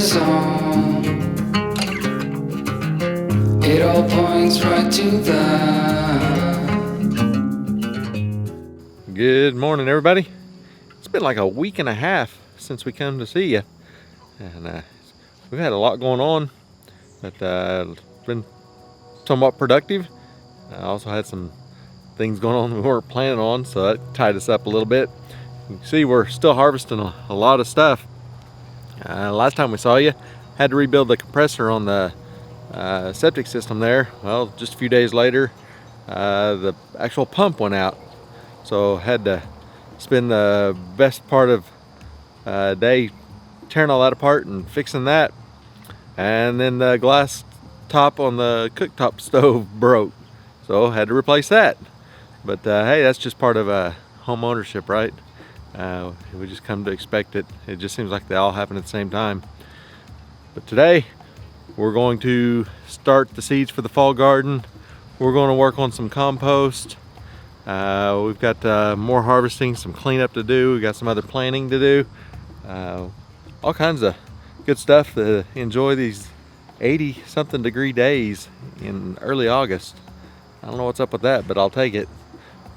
zone. It all points right to that. Good morning, everybody. It's been like a week and a half since we come to see you, and we've had a lot going on, but been somewhat productive. I also had some things going on we weren't planning on, so that tied us up a little bit. You can see we're still harvesting a lot of stuff. Last time we saw you, had to rebuild the compressor on the septic system there. Well, just a few days later, the actual pump went out, so had to spend the best part of a day tearing all that apart and fixing that. And then the glass top on the cooktop stove broke, so had to replace that. But hey, that's just part of home ownership, right? We just come to expect it. It just seems like they all happen at the same time. But today we're going to start the seeds for the fall garden. We're going to work on some compost. We've got more harvesting, some cleanup to do. We've got some other planting to do. All kinds of good stuff to enjoy these 80 something degree days in early August. I don't know what's up with that, but I'll take it.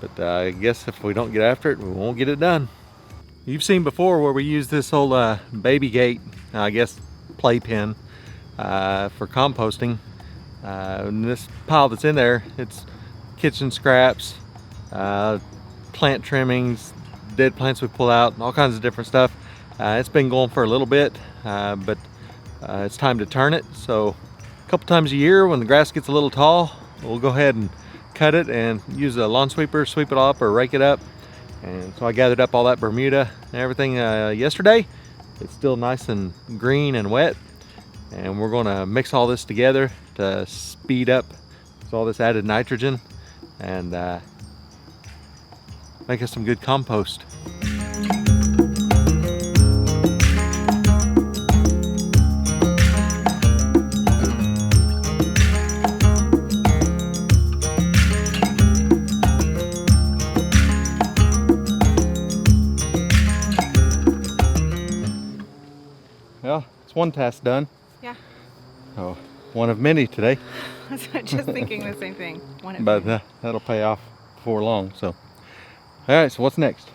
But I guess if we don't get after it, we won't get it done. You've seen before where we use this old baby gate, I guess playpen, for composting. And this pile that's in there, it's kitchen scraps, plant trimmings, dead plants we pull out, all kinds of different stuff. It's been going for a little bit, but it's time to turn it. So a couple times a year when the grass gets a little tall, we'll go ahead and cut it and use a lawn sweeper, sweep it up or rake it up. And so I gathered up all that Bermuda and everything yesterday. It's still nice and green and wet, and we're going to mix all this together to speed up all this added nitrogen and make us some good compost. Well, it's one task done. Yeah. Oh, one of many today. I was just thinking the same thing. But that'll pay off before long. So, all right. So what's next?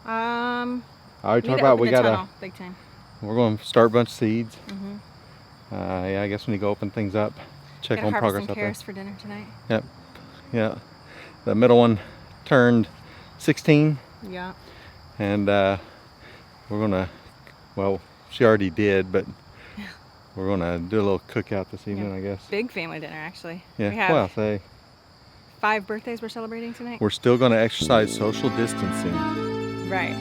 I already talked about we got big time. We're going to start a bunch of seeds. Mm-hmm. Yeah, I guess we need to go open things up, check on progress some up there. carrots for dinner tonight. Yep. Yeah. The middle one turned 16. Yeah. And we're gonna, well, she already did, but we're gonna do a little cookout this evening, I guess. Big family dinner, actually. Yeah. We have well, say 5 birthdays we're celebrating tonight. We're still gonna exercise social distancing. Right.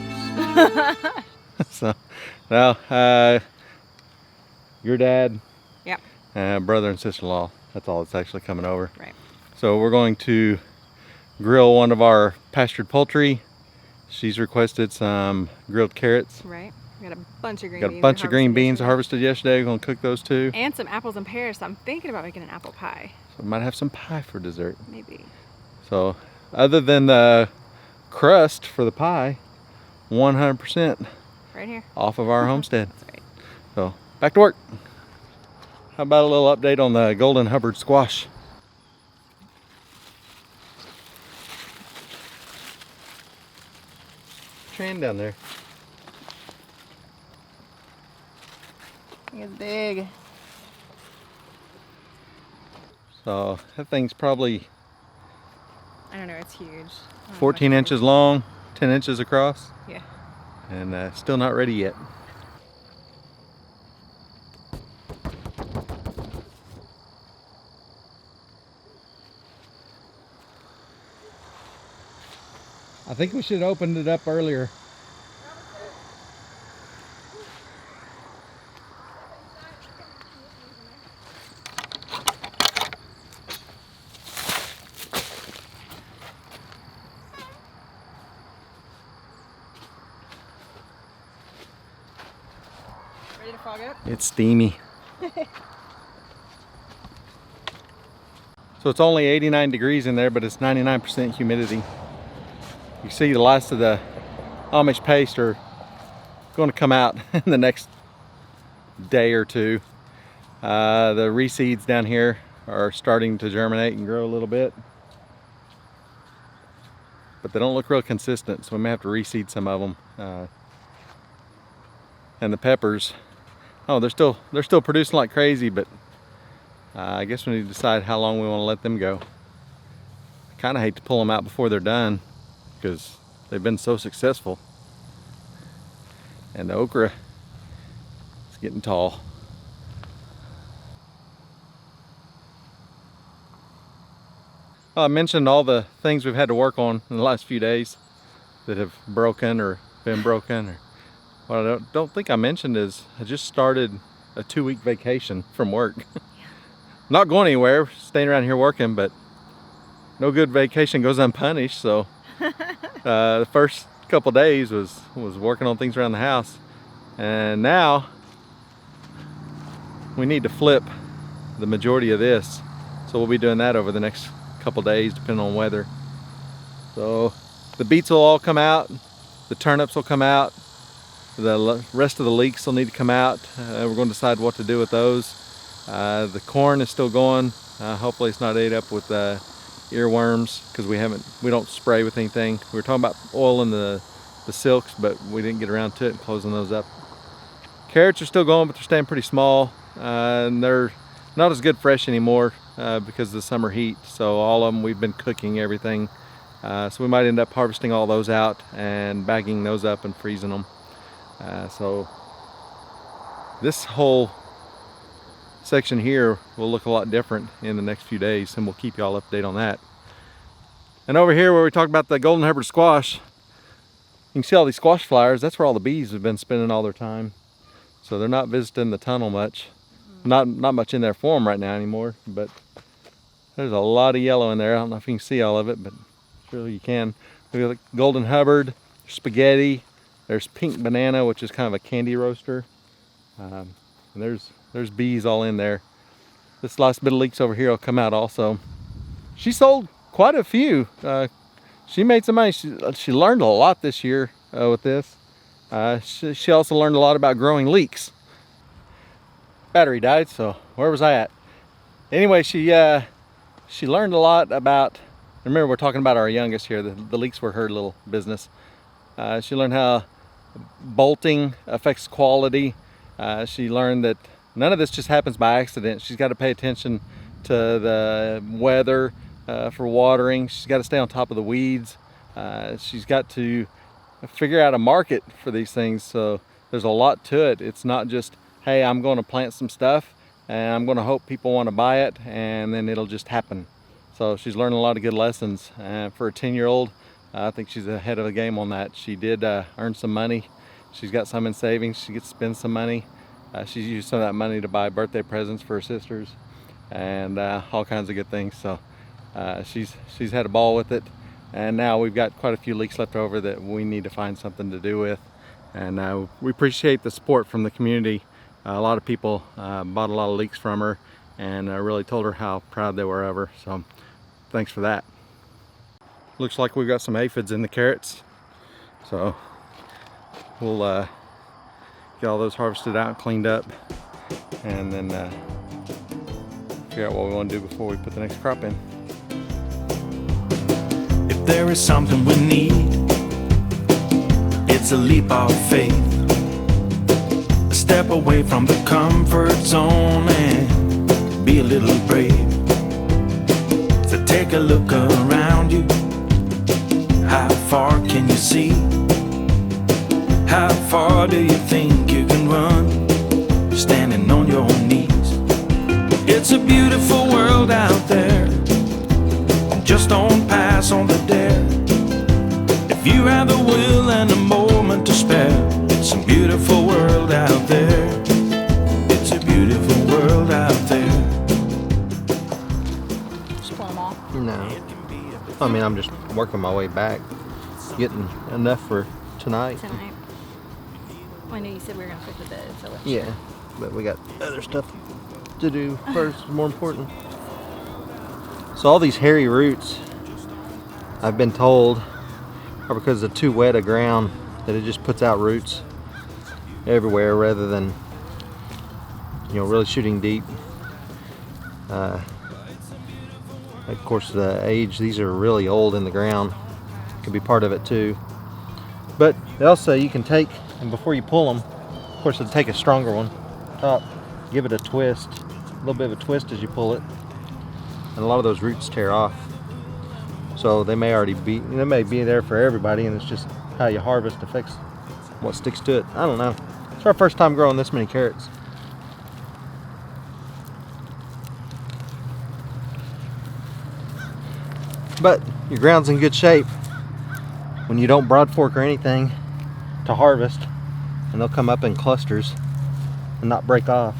So now, your dad, yep, brother and sister-in-law. That's all that's actually coming over. Right. So we're going to grill one of our pastured poultry. She's requested some grilled carrots. Right. We got a bunch of green beans. Got a bunch of green beans harvested yesterday. We're gonna cook those too. And some apples and pears. So I'm thinking about making an apple pie. So we might have some pie for dessert. Maybe. So other than the crust for the pie, 100% right here off of our homestead. That's right. So back to work. How about a little update on the golden Hubbard squash? Trend down there. It's big. So that thing's probably, I don't know, it's huge. 14 inches long, 10 inches across. Yeah. And still not ready yet. I think we should have opened it up earlier. Ready to fog up? It's steamy. So it's only 89 degrees in there, but it's 99% humidity. You see the last of the Amish paste are going to come out in the next day or two. The reseeds down here are starting to germinate and grow a little bit, but they don't look real consistent, so we may have to reseed some of them. And the peppers, oh, they're still producing like crazy, but I guess we need to decide how long we want to let them go. I kind of hate to pull them out before they're done because they've been so successful. And the okra is getting tall. Well, I mentioned all the things we've had to work on in the last few days that have broken or been broken. Or what I don't think I mentioned is I just started a 2-week vacation from work. Not going anywhere, staying around here working, but no good vacation goes unpunished. So the first couple days was working on things around the house, and now we need to flip the majority of this. So we'll be doing that over the next couple days, depending on weather. So the beets will all come out, the turnips will come out, the rest of the leeks will need to come out. We're going to decide what to do with those. The corn is still going. Hopefully it's not ate up with earworms, because we don't spray with anything. We were talking about oil in the silks, but we didn't get around to it and closing those up. Carrots are still going, but they're staying pretty small, and they're not as good fresh anymore because of the summer heat. So all of them, we've been cooking everything, so we might end up harvesting all those out and bagging those up and freezing them. So this whole section here will look a lot different in the next few days, and we'll keep you all up to date on that. And over here where we talked about the golden Hubbard squash, you can see all these squash flowers. That's where all the bees have been spending all their time. So they're not visiting the tunnel much. Not much in there for them right now anymore, but there's a lot of yellow in there. I don't know if you can see all of it, but surely you can. We got golden Hubbard, spaghetti, there's pink banana, which is kind of a candy roaster. And there's bees all in there. This last bit of leeks over here will come out also. She sold quite a few. She made some money. She learned a lot this year with this. She also learned a lot about growing leeks. Battery died, so where was I at? Anyway, she learned a lot about, remember we're talking about our youngest here, the leeks were her little business. She learned how bolting affects quality. She learned that none of this just happens by accident. She's got to pay attention to the weather for watering. She's got to stay on top of the weeds. She's got to figure out a market for these things. So there's a lot to it. It's not just, hey, I'm going to plant some stuff and I'm going to hope people want to buy it and then it'll just happen. So she's learning a lot of good lessons. For a 10-year-old, I think she's ahead of the game on that. She did earn some money. She's got some in savings. She gets to spend some money. She's used some of that money to buy birthday presents for her sisters and all kinds of good things. So she's had a ball with it, and now we've got quite a few leeks left over that we need to find something to do with. And we appreciate the support from the community. A lot of people bought a lot of leeks from her and really told her how proud they were of her. So thanks for that. Looks like we've got some aphids in the carrots, so we'll get all those harvested out and cleaned up, and then figure out what we want to do before we put the next crop in. If there is something we need, it's a leap of faith. A step away from the comfort zone and be a little brave. So take a look around you. How far can you see? How far do you think you can run, standing on your knees? It's a beautiful world out there, just don't pass on the dare. If you have the will and a moment to spare, it's a beautiful world out there. It's a beautiful world out there. Just pull them off. No. I mean, I'm just working my way back, getting enough for tonight. Tonight. Well, I know you said we were going to flip the bed, so let's... Yeah, but we got other stuff to do first, more important. So all these hairy roots, I've been told, are because of too wet a ground, that it just puts out roots everywhere rather than really shooting deep. Of course, the age, these are really old in the ground. Could be part of it too. But also you can take, and before you pull them, of course, it'll take a stronger one up, give it a twist, a little bit of a twist as you pull it, and a lot of those roots tear off. So they may be there for everybody, and it's just how you harvest affects what sticks to it. I don't know. It's our first time growing this many carrots. But your ground's in good shape when you don't broad fork or anything to harvest, and they'll come up in clusters and not break off.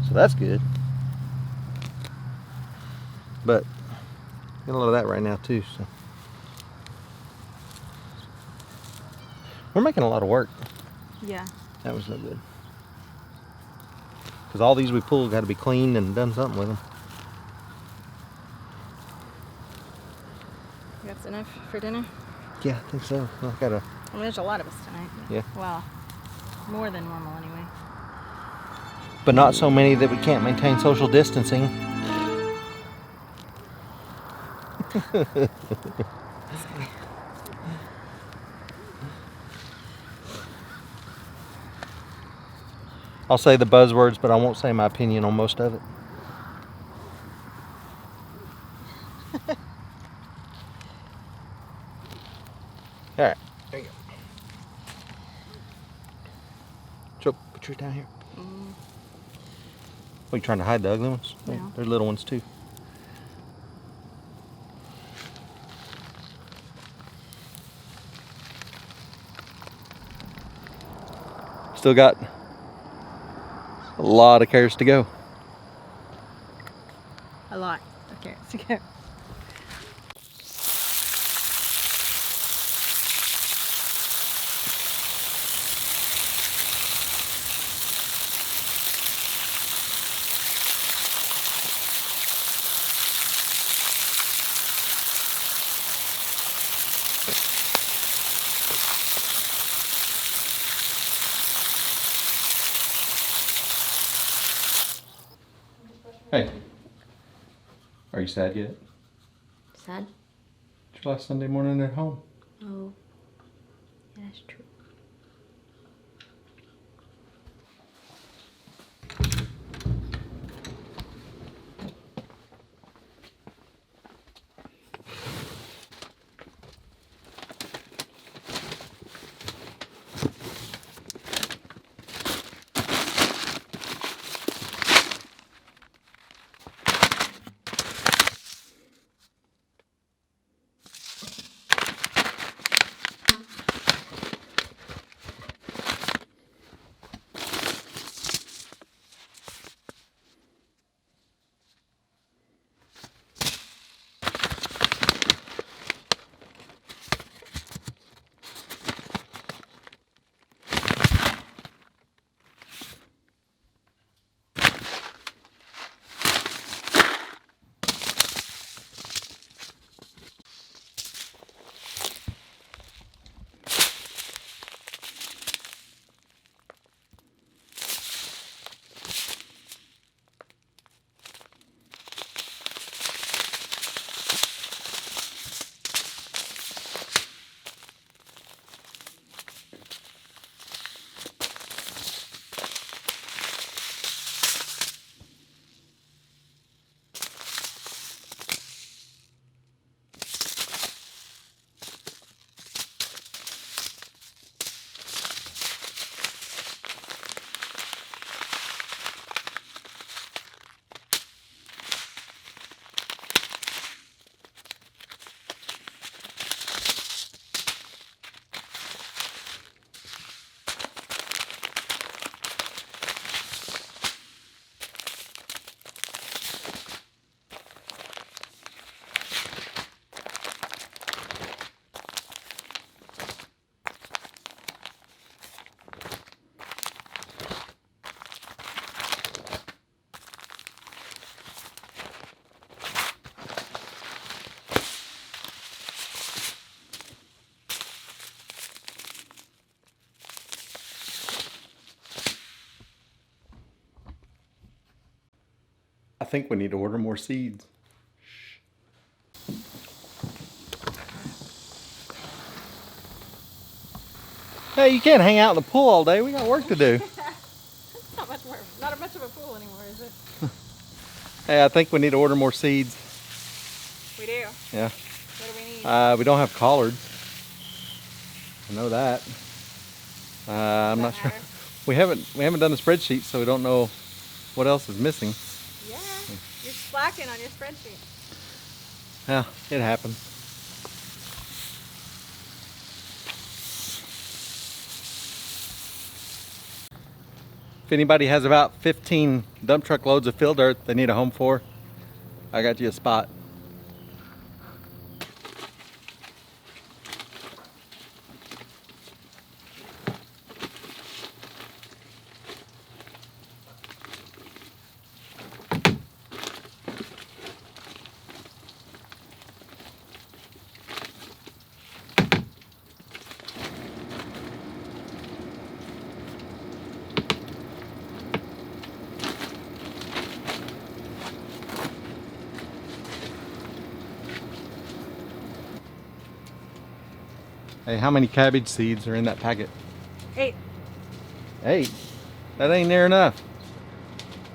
So that's good. But get a lot of that right now too. So we're making a lot of work. Yeah. That was no good. Because all these we pulled got to be cleaned and done something with them. That's enough for dinner? Yeah, I think so. I gotta. I mean, there's a lot of us tonight. Yeah. Well, more than normal anyway. But not so many that we can't maintain social distancing. I'll say the buzzwords, but I won't say my opinion on most of it. All right, there you go. So, put yours down here. What, you trying to hide the ugly ones? No. They're little ones too. Still got a lot of carrots to go. A lot of carrots to go. Hey, are you sad yet? Sad? It's your last Sunday morning at home. Oh, yeah, that's true. think we need to order more seeds. Hey, you can't hang out in the pool all day. We got work to do. Not much of a pool anymore, is it? Hey, I think we need to order more seeds. We do. Yeah. What do we need? We don't have collards. I know that. I'm not sure. We haven't done a spreadsheet, so we don't know what else is missing. Yeah, you're slacking on your spreadsheet. Yeah, it happens. If anybody has about 15 dump truck loads of fill dirt they need a home for, I got you a spot. Hey, how many cabbage seeds are in that packet? 8. 8? That ain't near enough.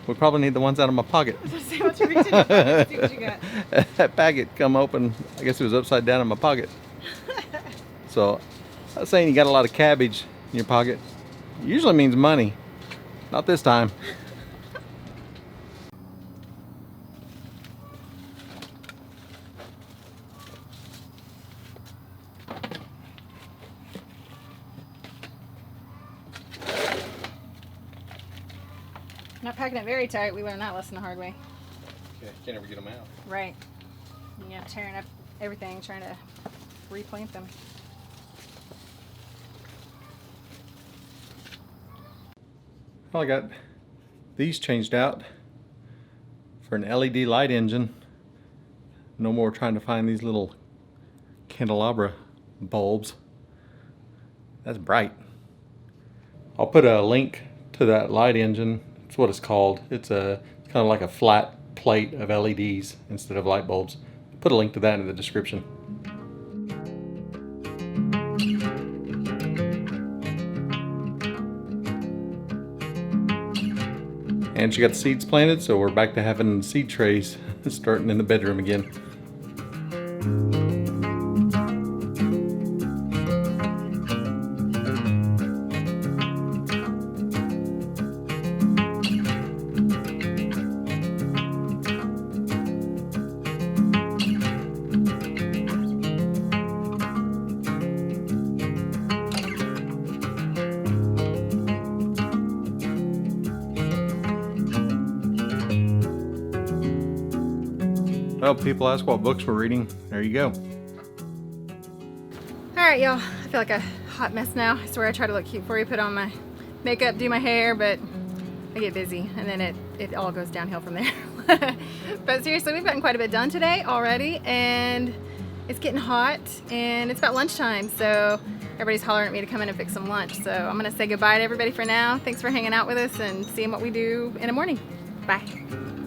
We probably need the ones out of my pocket. See what you reach in your pocket, see what you got. That packet come open, I guess it was upside down in my pocket. So, I was saying you got a lot of cabbage in your pocket. Usually means money. Not this time. Not packing it very tight. We learned that lesson the hard way. Okay, can't ever get them out. Right. Yeah, tearing up everything, trying to replant them. Well, I got these changed out for an LED light engine. No more trying to find these little candelabra bulbs. That's bright. I'll put a link to that light engine. That's what it's called. It's kind of like a flat plate of LEDs instead of light bulbs. Put a link to that in the description. And she got the seeds planted, so we're back to having seed trays starting in the bedroom again. Well, people ask what books we're reading. There you go. Alright, y'all. I feel like a hot mess now. I swear I try to look cute for you, put on my makeup, do my hair, but I get busy and then it all goes downhill from there. But seriously, we've gotten quite a bit done today already, and it's getting hot and it's about lunchtime, so everybody's hollering at me to come in and fix some lunch. So I'm gonna say goodbye to everybody for now. Thanks for hanging out with us and seeing what we do in the morning. Bye.